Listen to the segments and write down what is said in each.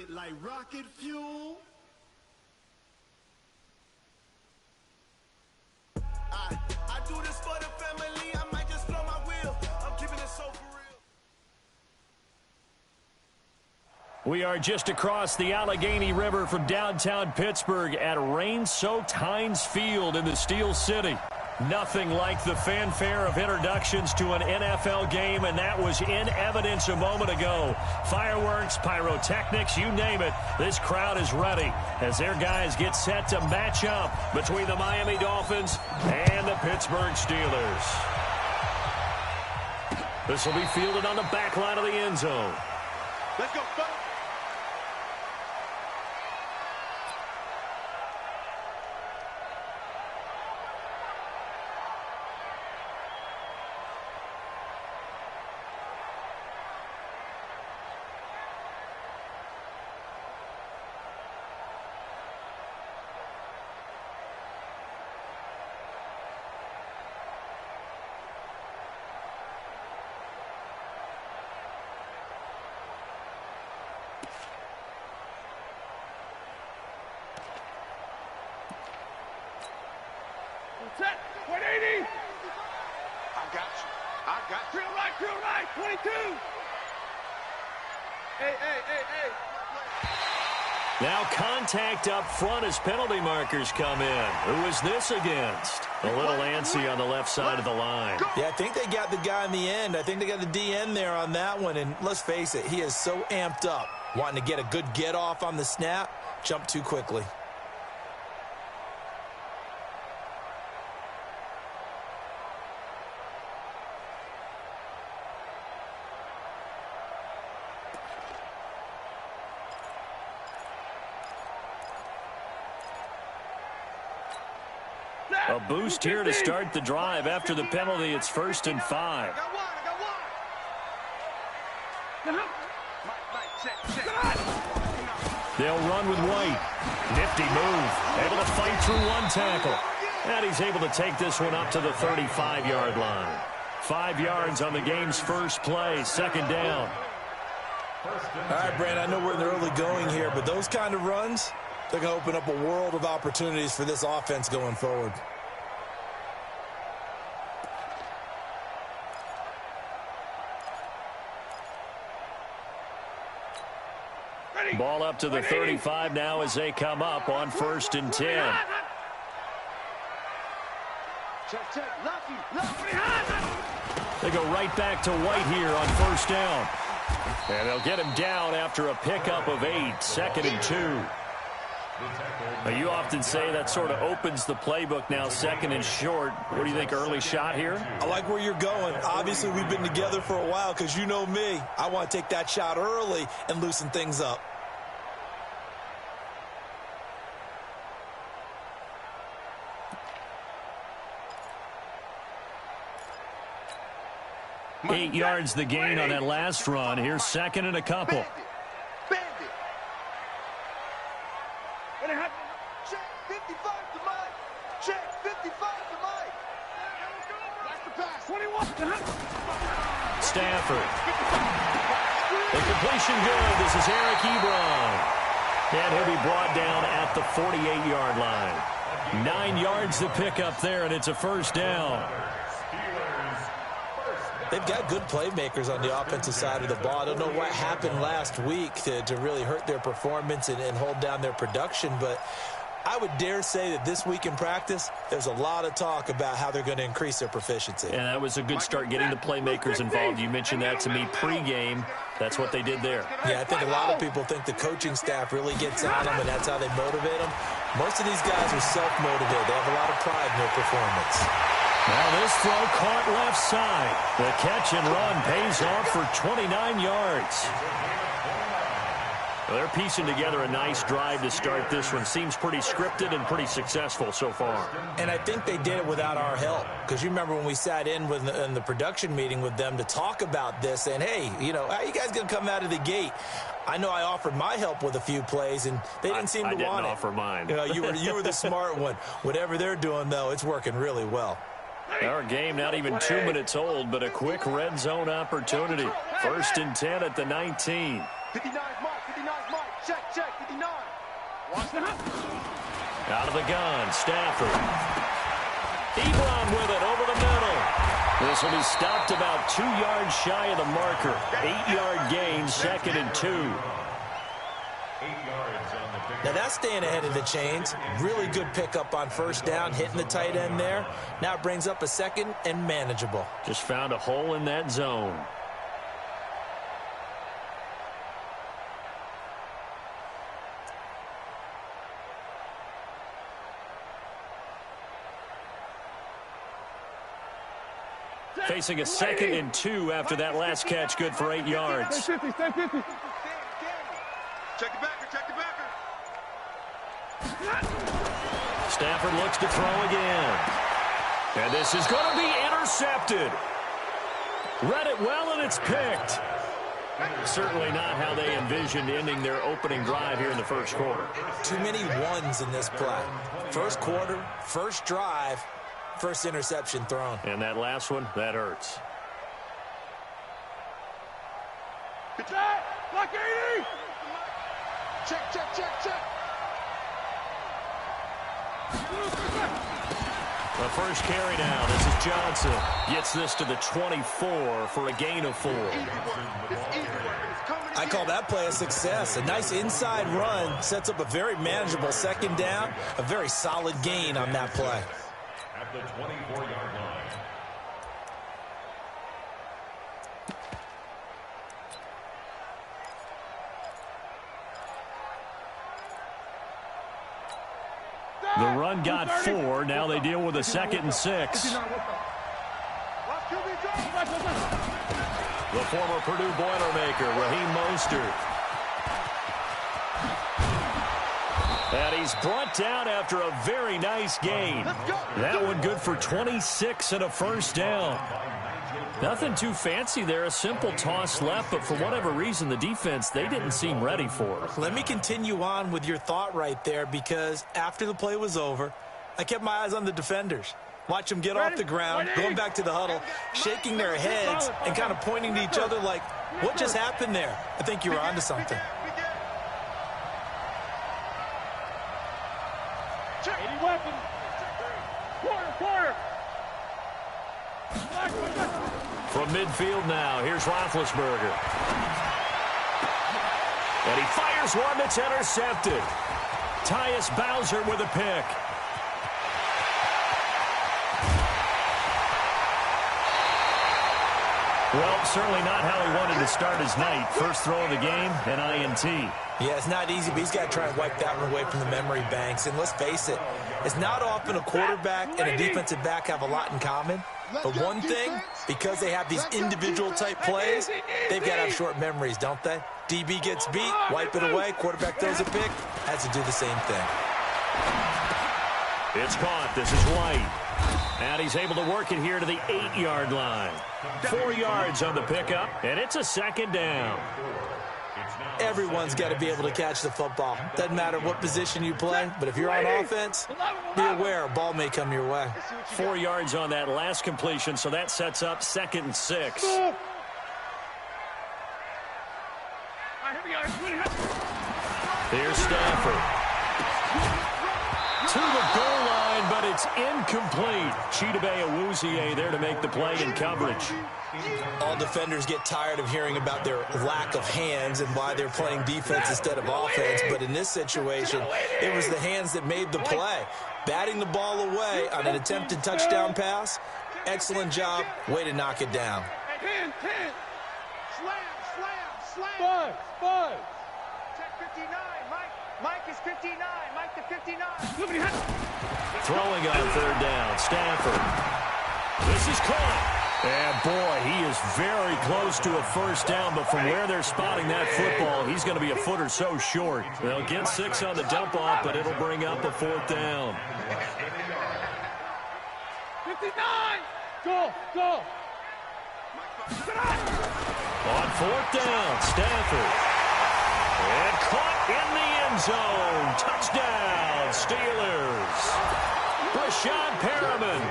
it like rocket fuel. I do this for the family. I might just blow my wheel. I'm keeping it so for real. We are just across the Allegheny River from downtown Pittsburgh at rain-soaked Heinz Field in the Steel City. Nothing like the fanfare of introductions to an NFL game, and that was in evidence a moment ago. Fireworks, pyrotechnics, you name it. This crowd is ready as their guys get set to match up between the Miami Dolphins and the Pittsburgh Steelers. This will be fielded on the back line of the end zone. Let's go, fellas. Set, 180. I got you. Drill right, 22. Hey. Now contact up front as penalty markers come in. Who is this against? A little antsy on the left side of the line. Yeah, I think they got the guy in the end. I think they got the DN there on that one. And let's face it, he is so amped up, wanting to get a good get off on the snap, jump too quickly. A boost here to start the drive. After the penalty, it's 1st and 5. They'll run with White. Nifty move. Able to fight through one tackle. And he's able to take this one up to the 35-yard line. 5 yards on the game's first play. 2nd down. All right, Brand, I know we're in the early going here, but those kind of runs, they're going to open up a world of opportunities for this offense going forward. Ball up to the 35 now as they come up on 1st and 10. They go right back to White here on 1st down. And they'll get him down after a pickup of 8, 2nd and 2. Now, you often say that sort of opens the playbook now, 2nd and short. What do you think, early shot here? I like where you're going. Obviously, we've been together for a while because you know me. I want to take that shot early and loosen things up. Eight yards the gain on that last run. Here's 2nd and a couple. Check 55 to Mike. Check 55 to Mike. That's the pass. 21. Stafford. The completion good. This is Eric Ebron. And he'll be brought down at the 48-yard line. 9 yards to pick up there, and it's a 1st down. They've got good playmakers on the offensive side of the ball. I don't know what happened last week to really hurt their performance and hold down their production, but I would dare say that this week in practice, there's a lot of talk about how they're going to increase their proficiency. And that was a good start getting the playmakers involved. You mentioned that to me pregame. That's what they did there. Yeah, I think a lot of people think the coaching staff really gets on them, and that's how they motivate them. Most of these guys are self-motivated. They have a lot of pride in their performance. Now this throw caught left side. The catch and run pays off for 29 yards. Well, they're piecing together a nice drive to start this one. Seems pretty scripted and pretty successful so far. And I think they did it without our help. Because you remember when we sat in the production meeting with them to talk about this, and hey, you know, how are you guys going to come out of the gate? I know I offered my help with a few plays, and they didn't seem to want it. I didn't offer mine. You know, you were the smart one. Whatever they're doing, though, it's working really well. Our game not even 2 minutes old, but a quick red zone opportunity. 1st and 10 at the 19. 59 Mike, check check, 59. Watch the hop. Out of the gun, Stafford. Ebron with it over the middle. This will be stopped about 2 yards shy of the marker. 8-yard gain, 2nd and 2. Now that's staying ahead of the chains. Really good pickup on first down, hitting the tight end there. Now it brings up a 2nd and manageable. Just found a hole in that zone. Facing a 2nd and 2 after that last catch, good for 8 yards. Stay 50, stay 50. Check the backer, check the backer. Stafford looks to throw again. And this is going to be intercepted. Read it well, and it's picked. Certainly not how they envisioned ending their opening drive here in the first quarter. Too many ones in this play. First quarter, first drive, first interception thrown. And that last one, that hurts. Block 80. Check, check, check, check. The first carry now. This is Johnson. Gets this to the 24 for a gain of 4. I call that play a success. A nice inside run sets up a very manageable 2nd down. A very solid gain on that play. At the 24-yard line. The run got 4. Now they deal with a 2nd and 6. The former Purdue Boilermaker, Raheem Mostert. And he's brought down after a very nice gain. That one good for 26 and a first down. Nothing too fancy there. A simple toss left, but for whatever reason, the defense, they didn't seem ready for it. Let me continue on with your thought right there, because after the play was over, I kept my eyes on the defenders. Watch them get off the ground, going back to the huddle, shaking their heads and kind of pointing to each other like, what just happened there? I think you were onto something. Any weapon. Quarter. From midfield now, here's Roethlisberger. And he fires one that's intercepted. Tyus Bowser with a pick. Well, certainly not how he wanted to start his night. First throw of the game, an INT. Yeah, it's not easy, but he's got to try and wipe that one away from the memory banks. And let's face it, it's not often a quarterback and a defensive back have a lot in common. But one thing, because they have these individual-type plays, they've got to have short memories, don't they? DB gets beat, wipe it away, quarterback throws a pick, has to do the same thing. It's caught. This is White. And he's able to work it here to the 8-yard line. 4 yards on the pickup, and it's a 2nd down. Everyone's got to be able to catch the football. Doesn't matter what position you play, but if you're on offense, be aware a ball may come your way. 4 yards on that last completion, so that sets up 2nd and 6. Here's Stafford. To the goal line, but it's incomplete. Chidobe Awuzie there to make the play in coverage. All defenders get tired of hearing about their lack of hands and why they're playing defense instead of offense. But in this situation, it was the hands that made the play. Batting the ball away on an attempted touchdown pass. Excellent job. Way to knock it down. 10. Slam. Five. Check 59, Mike. Mike is 59. Mike to 59. Throwing on 3rd down, Stafford. This is caught. And, boy, he is very close to a first down, but from where they're spotting that football, he's going to be a foot or so short. They'll get 6 on the dump-off, but it'll bring up a 4th down. 59. Go. On 4th down, Stafford. And caught in the end zone. Touchdown, Steelers. Rashad Perriman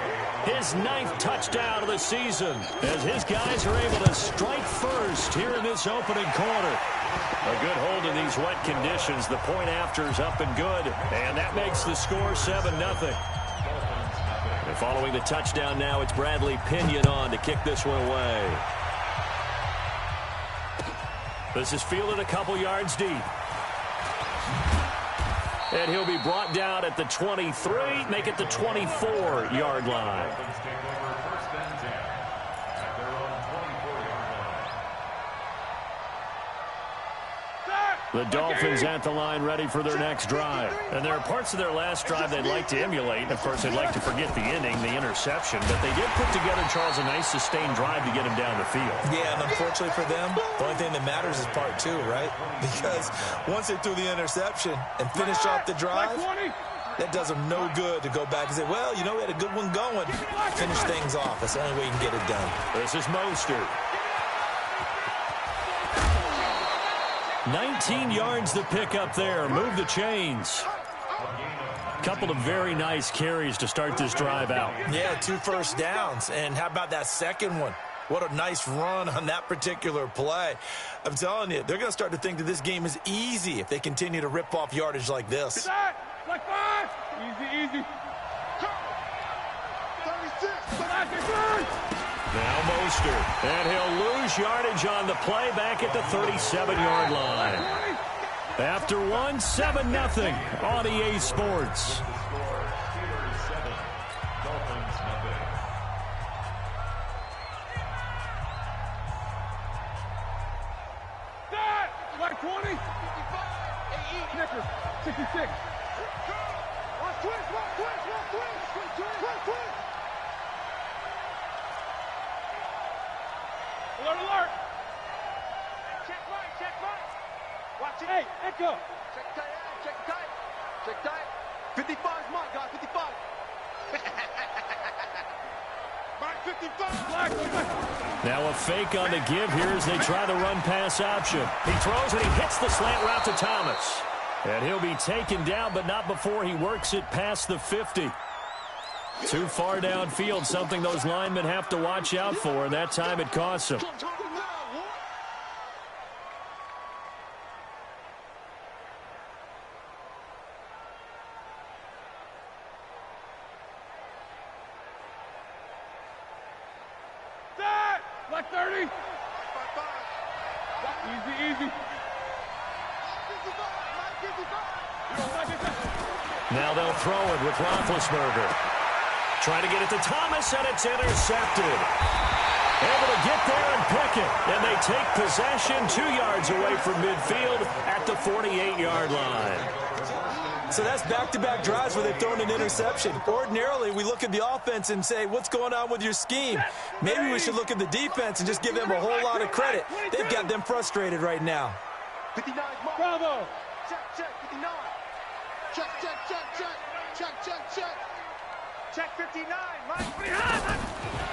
his 9th touchdown of the season, as his guys are able to strike first here in this opening quarter. A good hold in these wet conditions. The point after is up and good, and that makes the score 7-0. And following the touchdown now, it's Bradley Pinion on to kick this one away. This is fielded a couple yards deep. And he'll be brought down at the 23, make it the 24-yard line. The Dolphins at the line ready for their next drive. And there are parts of their last drive they'd like to emulate. Of course, they'd like to forget the inning, the interception. But they did put together, Charles, a nice sustained drive to get him down the field. Yeah, and unfortunately for them, the only thing that matters is part 2, right? Because once they threw the interception and finished off the drive, that does them no good to go back and say, well, you know, we had a good one going. Finish things off. That's the only way you can get it done. This is Mostert. 19 yards to pick up there. Move the chains. Couple of very nice carries to start this drive out. Yeah, 2 first downs. And how about that second one? What a nice run on that particular play. I'm telling you, they're going to start to think that this game is easy if they continue to rip off yardage like this. Like 5. Easy. 36. Now Mostert, and he'll lose yardage on the play back at the 37-yard line. After 1, 7-0 on EA Sports. Like 20. 66. Alert. Check right. Watch it. Hey, echo. Check tight. 55 is mine, guys. 55. Mike 55. Now a fake on the give here as they try the run-pass option. He throws and he hits the slant route to Thomas. And he'll be taken down, but not before he works it past the 50. Too far downfield, something those linemen have to watch out for, and that time it costs them. Like 30. Easy. Now they'll throw it with Roethlisberger. Trying to get it to Thomas, and it's intercepted. Able to get there and pick it. And they take possession 2 yards away from midfield at the 48-yard line. So that's back-to-back drives where they've thrown an interception. Ordinarily, we look at the offense and say, what's going on with your scheme? Maybe we should look at the defense and just give them a whole lot of credit. They've got them frustrated right now. 59 is mine. Bravo. Check. 59. Check. Check 59, Mike.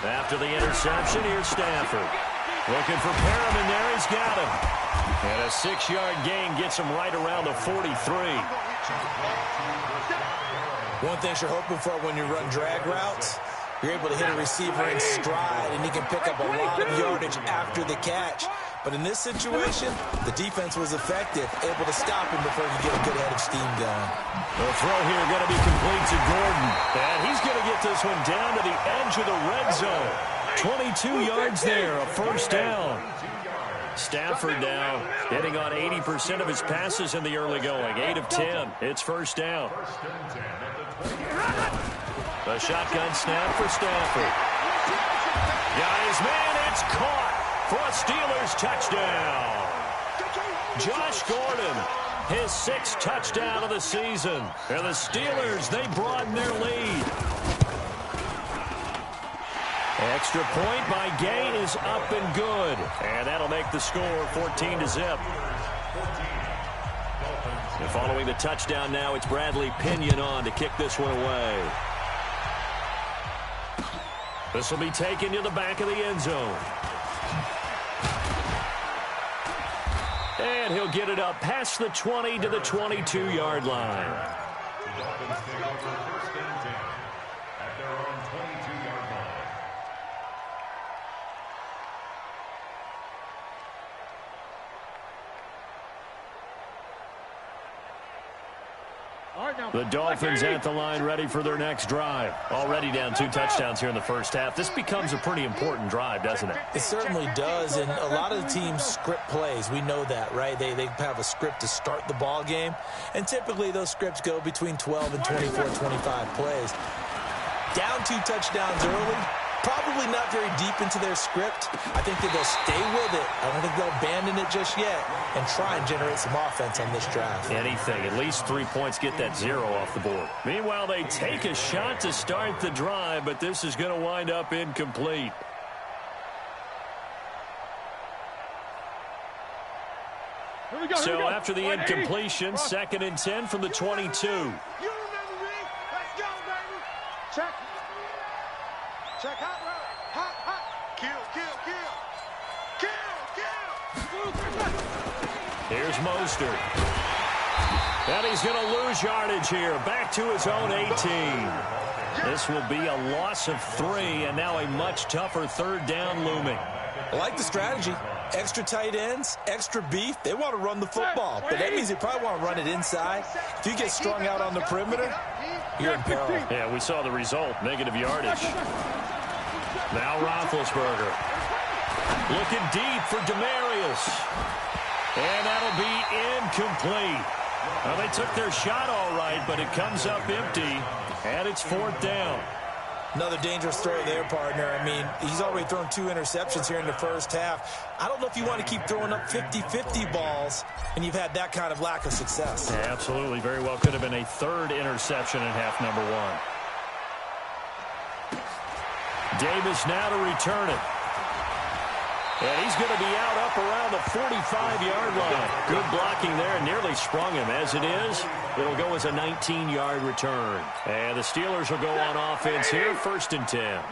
After the interception, here's Stafford. Looking for Perriman there. He's got him. And a 6-yard gain gets him right around the 43. One thing you're hoping for when you run drag routes, you're able to hit a receiver in stride, and he can pick up a lot of yardage after the catch. But in this situation, the defense was effective, able to stop him before he could get a good head of steam going. The throw here going to be complete to Gordon. And he's going to get this one down to the edge of the red zone. 22 yards there, a first down. Stafford now hitting on 80% of his passes in the early going. 8 of 10. It's first down. The shotgun snap for Stafford. Got his man. It's caught for a Steelers touchdown. Josh Gordon, his 6th touchdown of the season. And the Steelers, they broaden their lead. Extra point by Gay is up and good. And that'll make the score 14-0. And following the touchdown now, it's Bradley Pinion on to kick this one away. This will be taken to the back of the end zone. And he'll get it up past the 20 to the 22-yard line. The Dolphins take over first and 10 at their own 22-yard line. The Dolphins at the line, ready for their next drive. Already down 2 touchdowns here in the first half. This becomes a pretty important drive, doesn't it? It certainly does, and a lot of the teams script plays. We know that, right? They have a script to start the ball game, and typically those scripts go between 12 and 24, 25 plays. Down 2 touchdowns early, probably not very deep into their script. I think that they'll stay with it. I don't think they'll abandon it just yet and try and generate some offense on this drive. Anything, at least 3 points, get that 0 off the board. Meanwhile, they take a shot to start the drive, but this is going to wind up incomplete. So after the incompletion, 2nd and 10 from the 22. You remember me? Let's go, baby. Check. Check hot route. Hot, hot. Kill, kill, kill. Kill, kill. Here's Mostert. And he's going to lose yardage here. Back to his own 18. This will be a loss of 3, and now a much tougher 3rd down looming. I like the strategy. Extra tight ends, extra beef. They want to run the football, but that means they probably want to run it inside. If you get strung out on the perimeter, you're in peril. Yeah, we saw the result, negative yardage. Now Roethlisberger. Looking deep for Demarius. And that'll be incomplete. Well, they took their shot all right, but it comes up empty, and it's 4th down. Another dangerous throw there, partner. I mean, he's already thrown 2 interceptions here in the first half. I don't know if you want to keep throwing up 50-50 balls, and you've had that kind of lack of success. Yeah, absolutely. Very well could have been a 3rd interception in half number 1. Davis now to return it. And he's going to be out up around the 45-yard line. Good blocking there, and nearly sprung him. As it is, it'll go as a 19-yard return. And the Steelers will go on offense here, 1st and 10.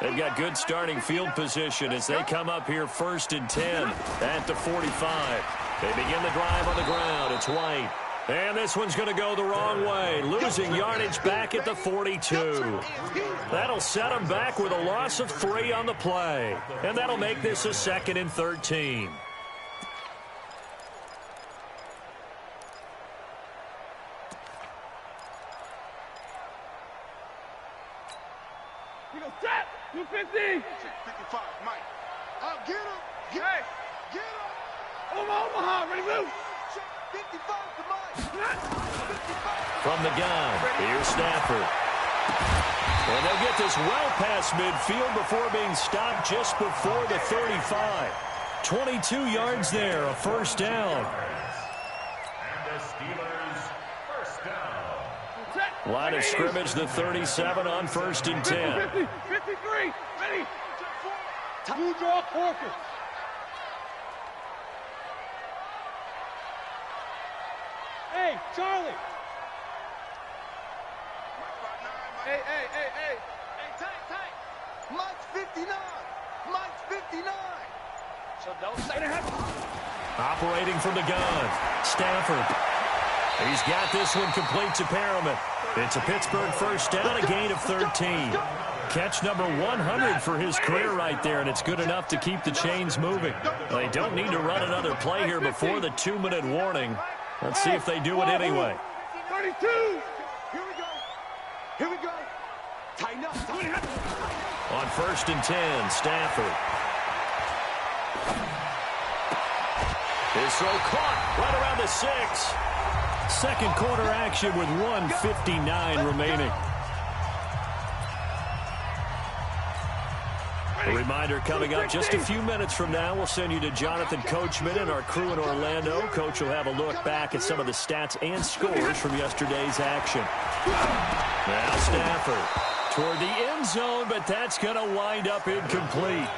They've got good starting field position as they come up here 1st and 10 at the 45. They begin the drive on the ground. It's White. And this one's going to go the wrong way, losing yardage back at the 42. That'll set them back with a loss of 3 on the play. And that'll make this a 2nd and 13. You go set. 250. 55, Mike. I'll get him. Get him. Get him. Omaha, ready to move. 55 to Mike. From the gun, here's Stafford. And they'll get this well past midfield before being stopped just before the 35. 22 yards there, a 1st down. And the Steelers, 1st down. Line of scrimmage, the 37 on 1st and 10. 50, 53, ready. You draw focus. Hey, Charlie. Hey. Hey, Tank. Mike's 59. Mike's 59. So don't say that. Operating from the gun, Stafford. He's got this one complete to Perriman. It's a Pittsburgh 1st down, a gain of 13. Catch number 100 for his career right there, and it's good enough to keep the chains moving. They don't need to run another play here before the 2-minute warning. Let's see if they do it anyway. 32. Here we go. Tighten up. On 1st and 10, Stafford. His throw caught right around the 6. 2nd quarter action with 1:59 remaining. A reminder coming up just a few minutes from now. We'll send you to Jonathan Coachman and our crew in Orlando. Coach will have a look back at some of the stats and scores from yesterday's action. Now Stafford toward the end zone, but that's going to wind up incomplete.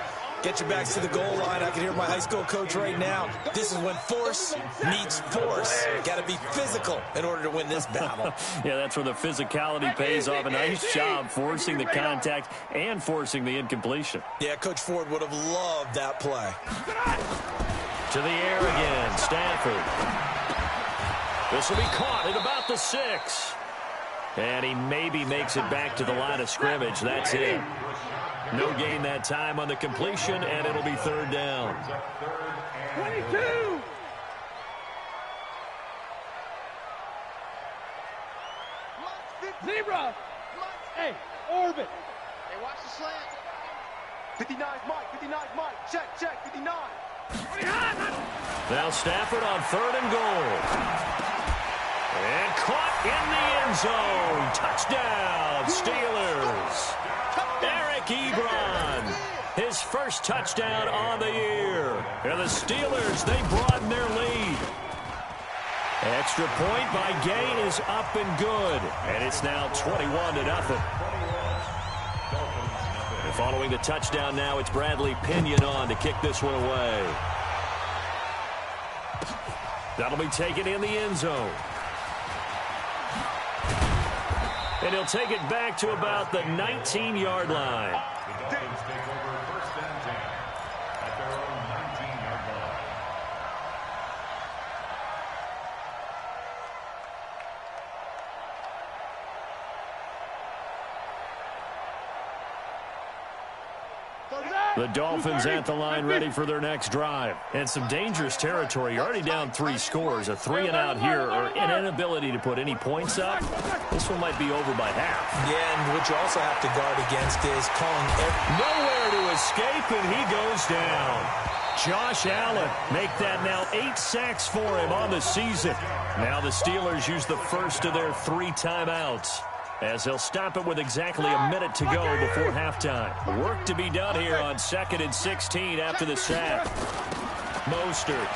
Get your backs to the goal line. I can hear my high school coach right now. This is when force meets force. Got to be physical in order to win this battle. Yeah, that's where the physicality pays off. A nice job forcing the contact and forcing the incompletion. Yeah, Coach Ford would have loved that play. To the air again, Stafford. This will be caught at about the 6. And he maybe makes it back to the line of scrimmage. That's it. No gain that time on the completion, and it'll be 3rd down. 22. Zebra. Hey, orbit. Hey, watch the slant. 59's Mike, 59's Mike. Check, 59. Now Stafford on 3rd and goal. And caught in the end zone. Touchdown, Steelers. Eric Ebron, his first touchdown on the year. And the Steelers, they broaden their lead. Extra point by Gay is up and good. And it's now 21-0. And following the touchdown now, it's Bradley Pinion on to kick this one away. That'll be taken in the end zone. And he'll take it back to about the 19-yard line. The Dolphins take over 1st and 10 at their own 19-yard line. The Dolphins at the line ready for their next drive. And some dangerous territory. You're already down 3 scores. A 3-and-out here or an inability to put any points up. This one might be over by half. Yeah, and what you also have to guard against is calling nowhere to escape, and he goes down. Josh Allen make that now 8 sacks for him on the season. Now the Steelers use the first of their 3 timeouts, as they'll stop it with exactly a minute to go before halftime. Work to be done here on 2nd and 16 after the sack. Mostert.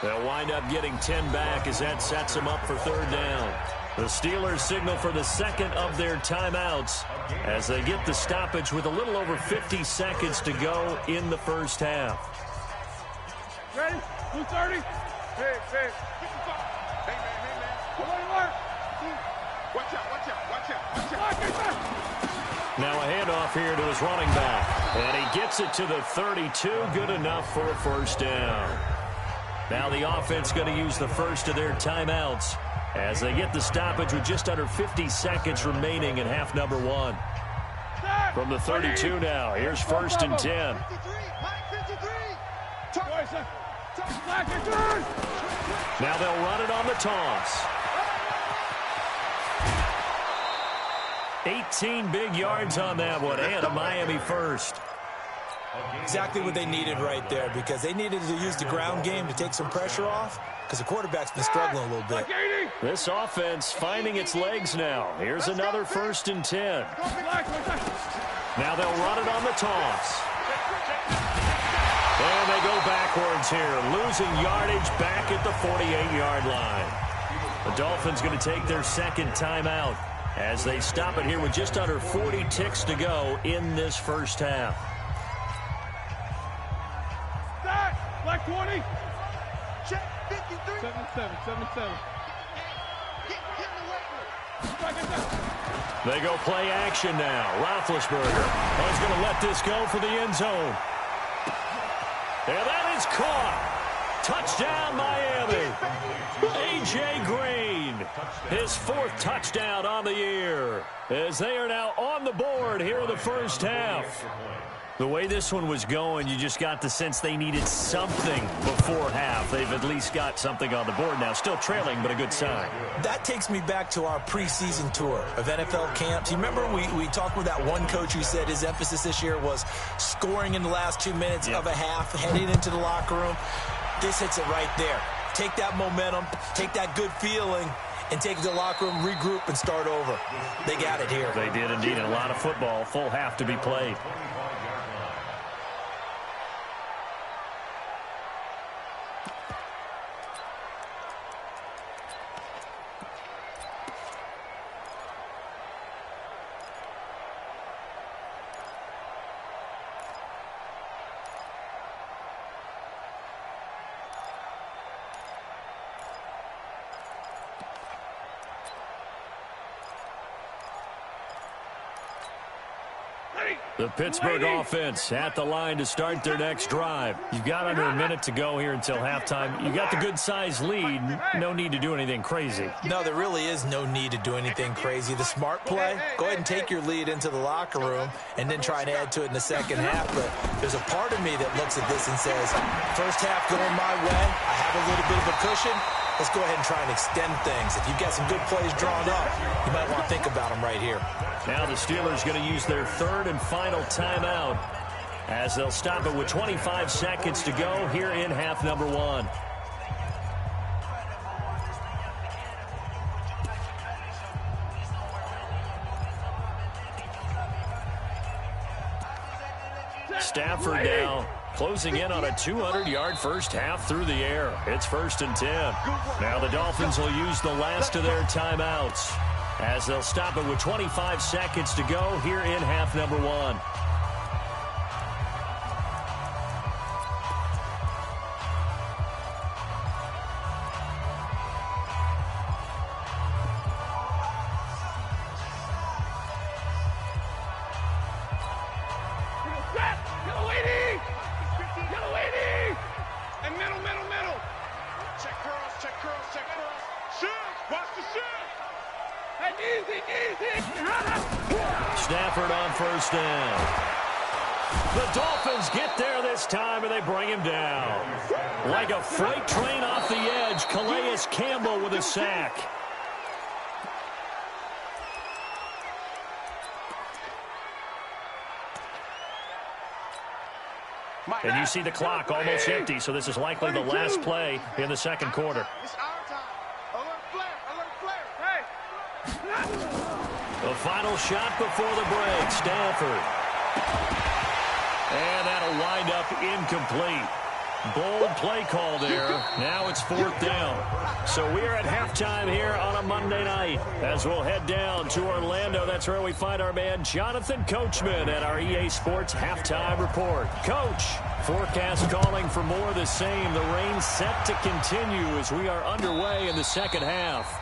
They'll wind up getting 10 back as that sets them up for 3rd down. The Steelers signal for the second of their timeouts as they get the stoppage with a little over 50 seconds to go in the first half. Ready? 230. Hey. Watch out. Now a handoff here to his running back. And he gets it to the 32. Good enough for a 1st down. Now the offense going to use the first of their timeouts as they get the stoppage with just under 50 seconds remaining in half number 1. From the 32 now, here's 1st and 10. Now they'll run it on the toss. 18 big yards on that one, and a Miami first. exactly what they needed right there, because they needed to use the ground game to take some pressure off, because the quarterback's been struggling a little bit. This offense finding its legs now. Here's another 1st and 10. Now they'll run it on the toss. And they go backwards here, losing yardage back at the 48-yard line. The Dolphins going to take their second timeout as they stop it here with just under 40 ticks to go in this first half. Black 20. Check 53. 7-7. They go play action now. Roethlisberger is going to let this go for the end zone. And that is caught. Touchdown, Miami. A.J. Green, his 4th touchdown on the year, as they are now on the board here in the first half. The way this one was going, you just got the sense they needed something before half. They've at least got something on the board now. Still trailing, but a good sign. That takes me back to our preseason tour of NFL camps. You remember we talked with that one coach who said his emphasis this year was scoring in the last 2 minutes of a half, heading into the locker room. This hits it right there. Take that momentum, take that good feeling, and take it to the locker room, regroup, and start over. They got it here. They did indeed. A lot of football, full half to be played. The Pittsburgh offense at the line to start their next drive. You've got under a minute to go here until halftime. You've got the good-sized lead. No need to do anything crazy. No, there really is no need to do anything crazy. The smart play, go ahead and take your lead into the locker room and then try and add to it in the second half. But there's a part of me that looks at this and says, first half going my way, I have a little bit of a cushion. let's go ahead and try and extend things. If you've got some good plays drawn up, you might want to think about them right here. Now the Steelers going to use their third and final timeout as they'll stop it with 25 seconds to go here in half number one. Stafford now closing in on a 200-yard first half through the air. It's 1st and 10. Now the Dolphins will use the last of their timeouts as they'll stop it with 25 seconds to go here in half number one. Stafford on first down. The Dolphins get there this time, and they bring him down. Like a freight train off the edge, Calais Campbell with a sack. And you see the clock almost empty, so this is likely the last play in the second quarter. It's our time. Alert flare, alert flare. Hey! The final shot before the break, Stafford. And that'll wind up incomplete. Bold play call there. Now it's 4th down. So we're at halftime here on a Monday night as we'll head down to Orlando. That's where we find our man Jonathan Coachman at our EA Sports Halftime Report. Coach, forecast calling for more of the same. The rain set to continue as we are underway in the second half.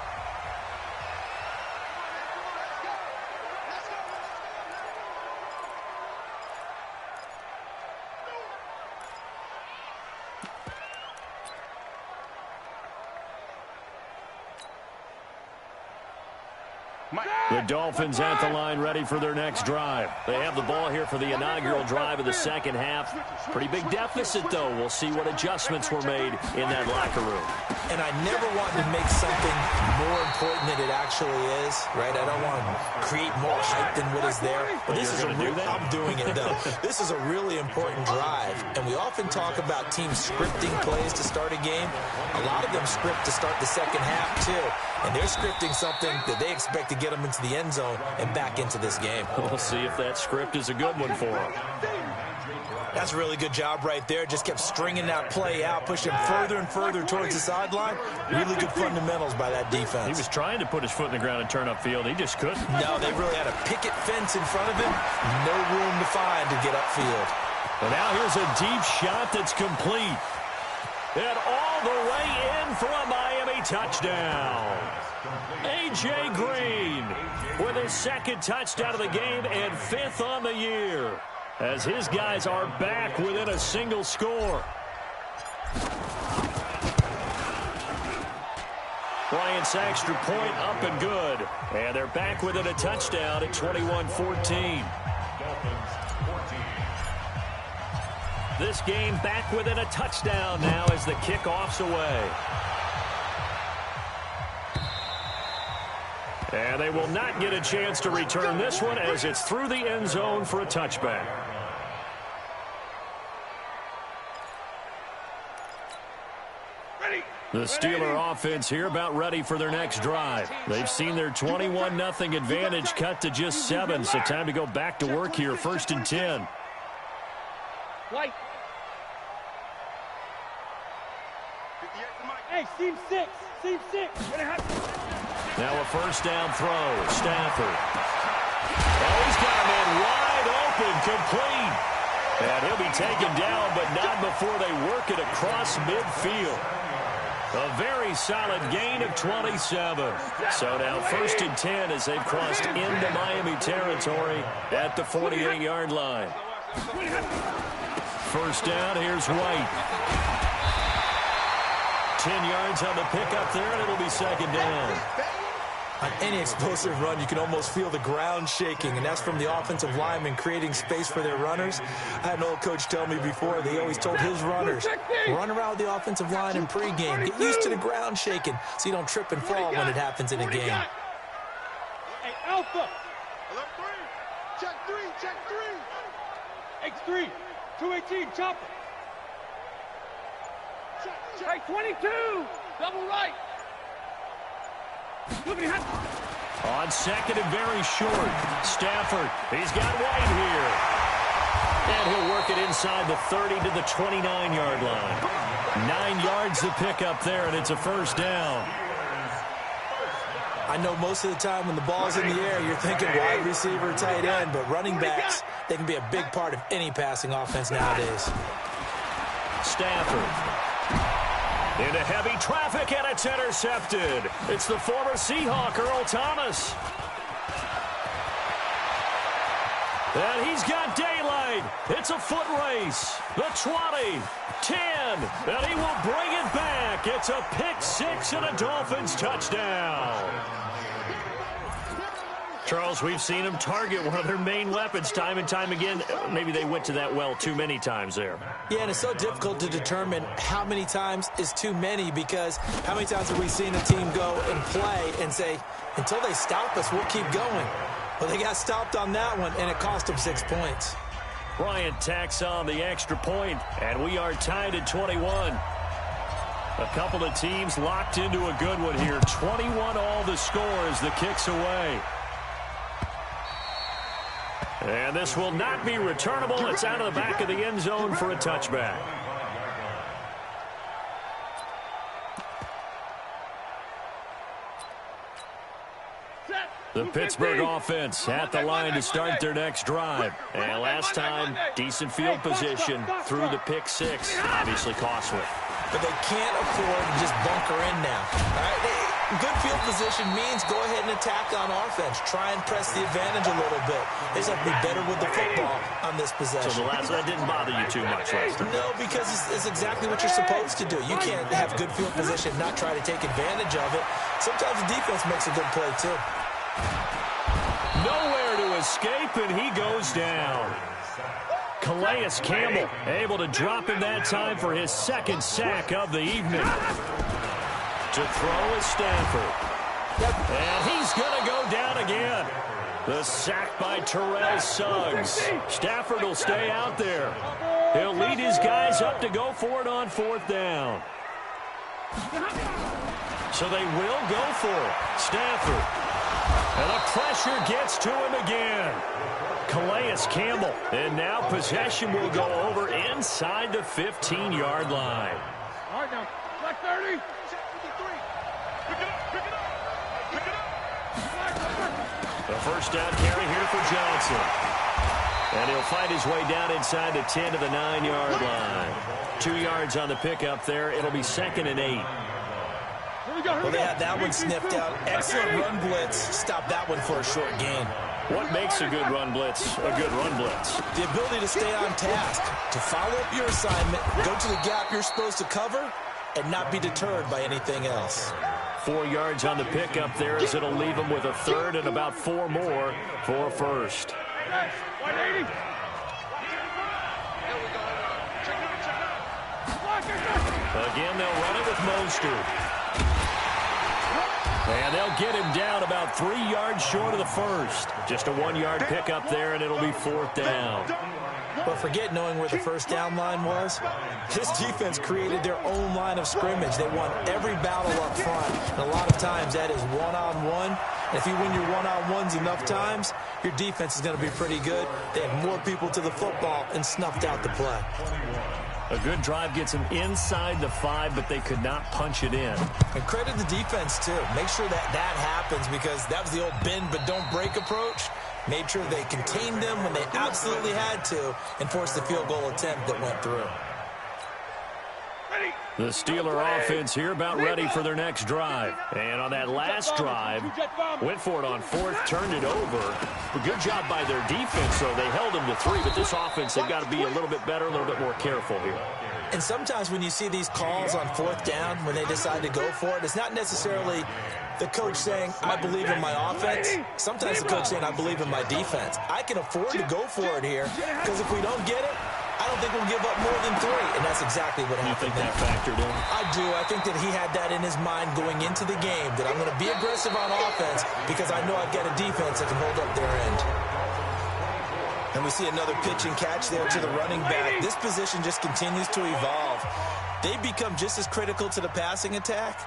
The Dolphins at the line ready for their next drive. They have the ball here for the inaugural drive of the second half. Pretty big deficit, though. We'll see what adjustments were made in that locker room. And I never want to make something more important than it actually is, right? I don't want to create more hype than what is there. But this is a real, I'm doing it, though. This is a really important drive. And we often talk about teams scripting plays to start a game. A lot of them script to start the second half, too. And they're scripting something that they expect to get them into the end zone and back into this game. We'll see if that script is a good one for them. That's a really good job right there. Just kept stringing that play out, pushing further and further towards the sideline. Really good fundamentals by that defense. He was trying to put his foot in the ground and turn upfield. He just couldn't. No, they really had a picket fence in front of him. No room to find to get upfield. And now here's a deep shot that's complete. And all the way in for a Miami touchdown. A.J. Green with his second touchdown of the game and 5th on the year, as his guys are back within a single score. Bryant's extra point up and good. And they're back within a touchdown at 21-14. This game back within a touchdown now as the kickoff's away. And they will not get a chance to return this one as it's through the end zone for a touchback. The Steeler offense here about ready for their next drive. They've seen their 21-0 advantage cut to just 7, so time to go back to work here, 1st and 10. White. Hey, seam 6. Seam 6. Now a first down throw. Stafford. Oh, he's got him in wide open, complete. And he'll be taken down, but not before they work it across midfield. A very solid gain of 27. So now 1st and 10 as they've crossed into Miami territory at the 48-yard line. First down, here's White. 10 yards on the pickup there, and it'll be 2nd down. On any explosive run, you can almost feel the ground shaking, and that's from the offensive linemen creating space for their runners. I had an old coach tell me before, they always told his runners, run around the offensive line in pregame. Get used to the ground shaking so you don't trip and fall when it happens in a game. Hey, Alpha. Alert 3. Check 3. Check 3. X3. 218. Chopper. Check 22. Double right. On second and very short. Stafford, he's got White here. And he'll work it inside the 30 to the 29-yard line. 9 yards to pick up there, and it's a first down. I know most of the time when the ball's in the air, you're thinking wide receiver, tight end, but running backs, they can be a big part of any passing offense nowadays. Stafford. Into heavy traffic, and it's intercepted. It's the former Seahawk, Earl Thomas. And he's got daylight. It's a foot race. The 20, 10, and he will bring it back. It's a pick six and a Dolphins touchdown. Charles, we've seen them target one of their main weapons time and time again. Maybe they went to that well too many times there. Yeah, and it's so difficult to determine how many times is too many, because how many times have we seen a team go and play and say, until they stop us, we'll keep going. Well, they got stopped on that one, and it cost them 6 points. Bryant tacks on the extra point, and we are tied at 21. A couple of teams locked into a good one here. 21 all the score as the kick's away. And this will not be returnable. It's out of the back of the end zone for a touchback. The Pittsburgh offense at the line to start their next drive. And last time, decent field position through the pick six. Obviously costly. But they can't afford to just bunker in now. All right? Good field position means go ahead and attack on offense. Try and press the advantage a little bit. They just have to be better with the football on this possession. So that didn't bother you too much last time? No, because it's exactly what you're supposed to do. You can't have good field position and not try to take advantage of it. Sometimes the defense makes a good play, too. Nowhere to escape, and he goes down. Calais Campbell able to drop him that time for his second sack of the evening. To throw is Stanford. And he's going to go down again. The sack by Terrell Suggs. Stafford will stay out there. He'll lead his guys up to go for it on fourth down. So they will go for it. Stafford. And the pressure gets to him again. Calais Campbell. And now possession will go over inside the 15-yard line. All right, now. Black 30. The first down carry here for Johnson. And he'll find his way down inside the 10 to the 9-yard line. 2 yards on the pickup there. It'll be 2nd and 8. Well, they had that one sniffed out. Excellent run blitz. Stop that one for a short gain. What makes a good run blitz a good run blitz? The ability to stay on task, to follow up your assignment, go to the gap you're supposed to cover, and not be deterred by anything else. 4 yards on the pickup there as it'll leave him with a third and about 4 more for a first. 180. Again, they'll run it with Mostert. And they'll get him down about 3 yards short of the first. Just a 1-yard pickup there, and it'll be 4th down. But forget knowing where the first down line was. This defense created their own line of scrimmage. They won every battle up front. And a lot of times that is one-on-one. And if you win your one-on-ones enough times, your defense is going to be pretty good. They had more people to the football and snuffed out the play. A good drive gets them inside the 5, but they could not punch it in. And credit the defense, too. Make sure that happens, because that was the old bend but don't break approach. Made sure they contained them when they absolutely had to and forced the field goal attempt that went through. The Steeler offense here about ready for their next drive. And on that last drive, went for it on 4th, turned it over. A good job by their defense, though. They held them to 3, but this offense, they've got to be a little bit better, a little bit more careful here. And sometimes when you see these calls on 4th down, when they decide to go for it, it's not necessarily the coach saying, I believe in my offense. Sometimes the coach saying, I believe in my defense. I can afford to go for it here because if we don't get it, I don't think we'll give up more than 3. And that's exactly what happened. You think that factored in? I do. I think that he had that in his mind going into the game, that I'm going to be aggressive on offense because I know I've got a defense that can hold up their end. And we see another pitch and catch there to the running back. This position just continues to evolve. They become just as critical to the passing attack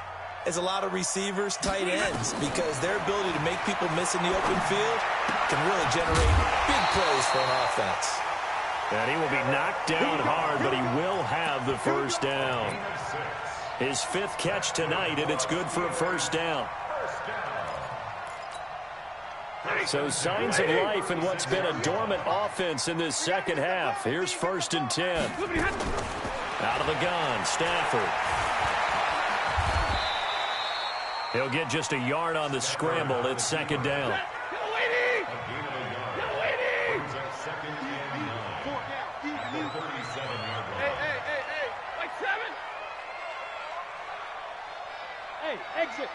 as a lot of receivers, tight ends, because their ability to make people miss in the open field can really generate big plays for an offense. And he will be knocked down hard, but he will have the first down. His 5th catch tonight, and it's good for a first down. So signs of life in what's been a dormant offense in this second half. Here's 1st and 10. Out of the gun, Stafford. He'll get just a yard on the scramble. It's 2nd down. Hey, exit.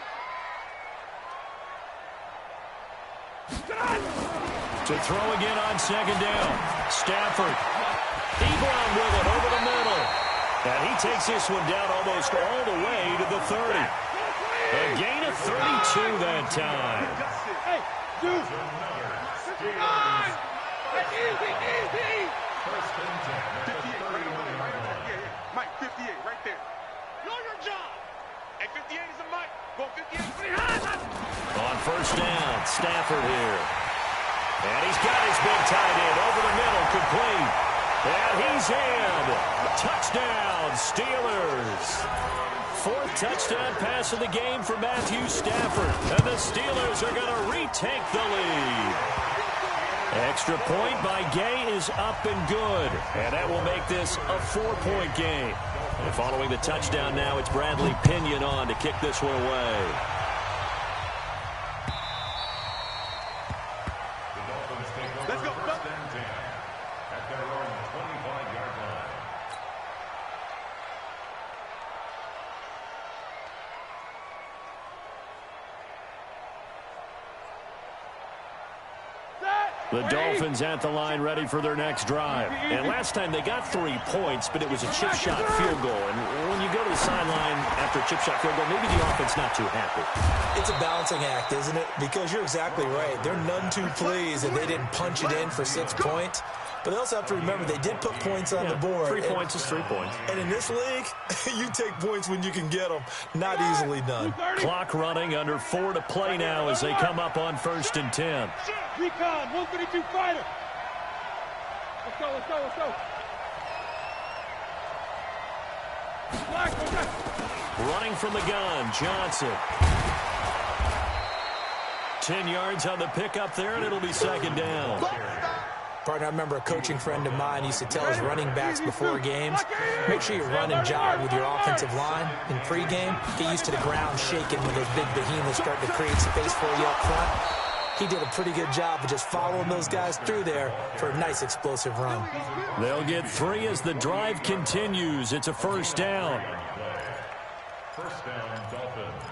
To throw again on 2nd down. Stafford. Ebron with it over the middle. And he takes this one down almost all the way to the 30. A gain of 32 that time. Hey, dude. Easy. Mike, 58, right there. Know your job. Hey, 58 is a Mike. Go 58. On 1st down, Stafford here. And he's got his big tight end over the middle, complete. And he's in. Touchdown, Steelers. 4th touchdown pass of the game for Matthew Stafford. And the Steelers are going to retake the lead. Extra point by Gay is up and good. And that will make this a 4-point game. And following the touchdown now, it's Bradley Pinion on to kick this one away. Let's go. At their own 25-yard line. The Dolphins at the line ready for their next drive. And last time they got 3 points, but it was a chip shot field goal. And when you go to the sideline after a chip shot field goal, maybe the offense not too happy. It's a balancing act, isn't it? Because you're exactly right. They're none too pleased that they didn't punch it in for 6 points. But they also have to remember they did put points on the board. 3 points is 3 points. And in this league, you take points when you can get them. Not easily done. Clock running, under 4 to play now as they come up on 1st and 10. Recon, 132 fighter. Let's go. Running from the gun, Johnson. 10 yards on the pickup there, and it'll be 2nd down. Partner, I remember a coaching friend of mine used to tell his running backs before games, make sure you run and jog with your offensive line in pregame. Get used to the ground shaking when those big behemoths start to create space for you up front. He did a pretty good job of just following those guys through there for a nice explosive run. They'll get 3 as the drive continues. It's a 1st down. 1st down, Dolphins.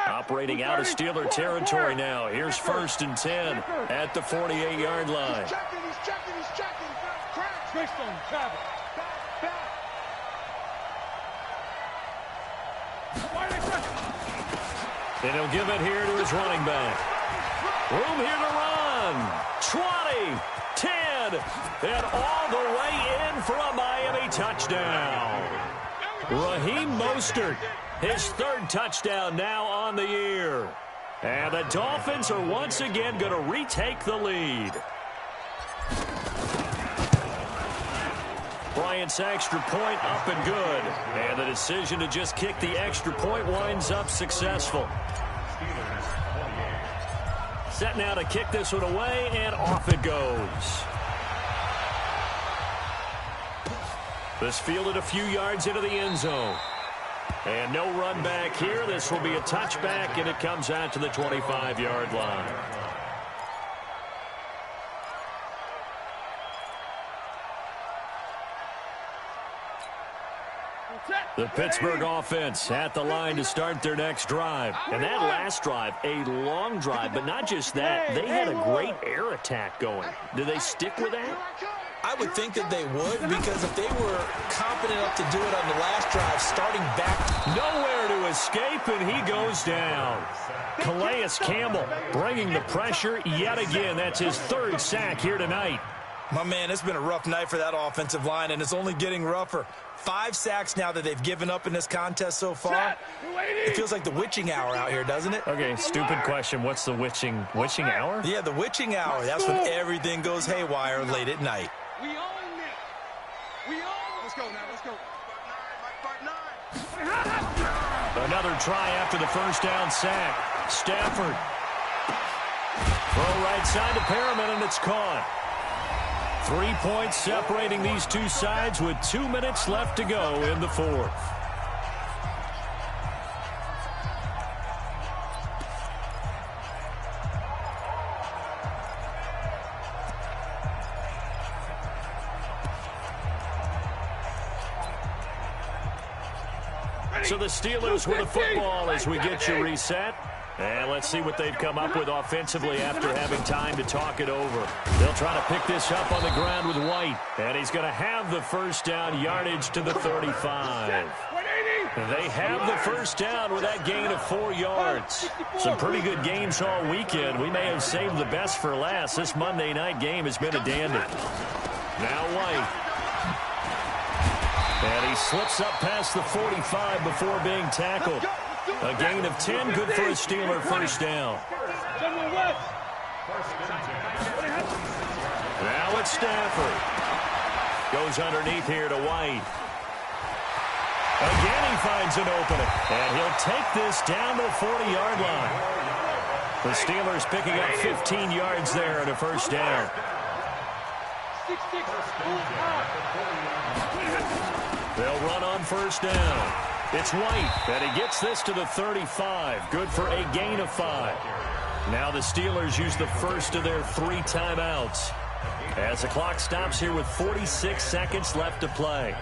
Operating out of Steeler territory now. Here's 1st and 10 at the 48-yard line. He's checking. Crash. Christian, Travis. And he'll give it here to his running back. Room here to run. 20, 10, and all the way in for a Miami touchdown. Raheem Mostert, his 3rd touchdown now on the year. And the Dolphins are once again going to retake the lead. Bryant's extra point up and good. And the decision to just kick the extra point winds up successful. Set now to kick this one away, and off it goes. This fielded a few yards into the end zone. And no run back here. This will be a touchback, and it comes out to the 25-yard line. The Pittsburgh offense at the line to start their next drive. And that last drive, a long drive, but not just that. They had a great air attack going. Do they stick with that? I would think that they would, because if they were confident enough to do it on the last drive, starting back. Nowhere to escape, and he goes down. Calais Campbell bringing the pressure yet again. That's his third sack here tonight. My man, it's been a rough night for that offensive line, and it's only getting rougher. 5 sacks now that they've given up in this contest so far. It feels like the witching hour out here, doesn't it? Okay, stupid question. What's the witching hour? Yeah, the witching hour. That's when everything goes haywire late at night. We own it. We own it. Let's go now. Let's go. Another try after the first down sack. Stafford. Throw right side to Perriman, and it's caught. 3 points separating these two sides with 2 minutes left to go in the fourth. So the Steelers with the football as we get you reset. And let's see what they've come up with offensively after having time to talk it over. They'll try to pick this up on the ground with White. And he's going to have the first down, yardage to the 35. They have the first down with that gain of 4 yards. Some pretty good games all weekend. We may have saved the best for last. This Monday night game has been a dandy. Now White. And he slips up past the 45 before being tackled. A gain of 10, good for a Steeler first down. Now it's Stafford. Goes underneath here to White. Again he finds an opening. And he'll take this down to the 40-yard line. The Steelers picking up 15 yards there at a first down. They'll run on first down. It's White, and he gets this to the 35. Good for a gain of 5. Now the Steelers use the first of their 3 timeouts. As the clock stops here with 46 seconds left to play.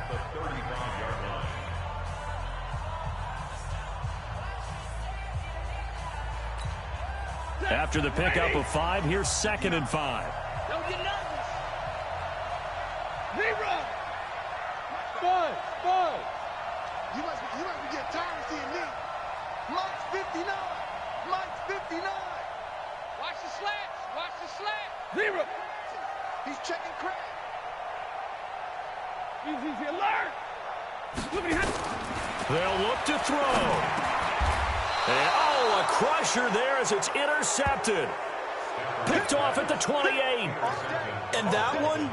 After the pickup of 5, here's 2nd and 5. Don't get nervous. Rerun. Bud. You must be getting tired of seeing me. Mike's 59. Mike's 59. Watch the slats. Watch the slats. Zero. He's checking Craig. He's alert. Look at him. They'll look to throw. And, oh, a crusher there as it's intercepted. Picked off at the 28. And that one?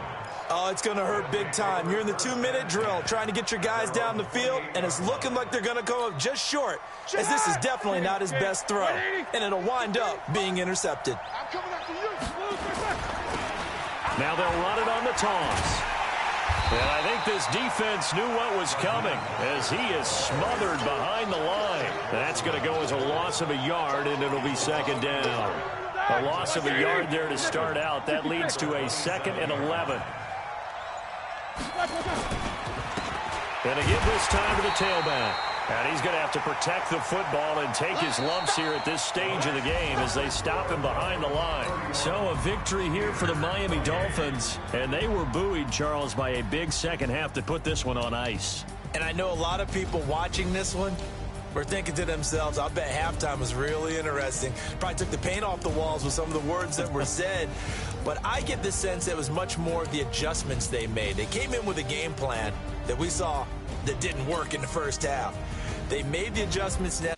Oh, it's going to hurt big time. You're in the 2-minute drill trying to get your guys down the field, and it's looking like they're going to go up just short, as this is definitely not his best throw, and it'll wind up being intercepted. I'm coming after you. Now they'll run it on the toss. And I think this defense knew what was coming as he is smothered behind the line. That's going to go as a loss of a yard, and it'll be 2nd down. A loss of a yard there to start out. That leads to a 2nd and 11. And to give this time to the tailback. And he's going to have to protect the football and take his lumps here at this stage of the game as they stop him behind the line. So a victory here for the Miami Dolphins. And they were buoyed, Charles, by a big second half that put this one on ice. And I know a lot of people watching this one were thinking to themselves, I bet halftime was really interesting. Probably took the paint off the walls with some of the words that were said. But I get the sense it was much more of the adjustments they made. They came in with a game plan that we saw that didn't work in the first half. They made the adjustments now.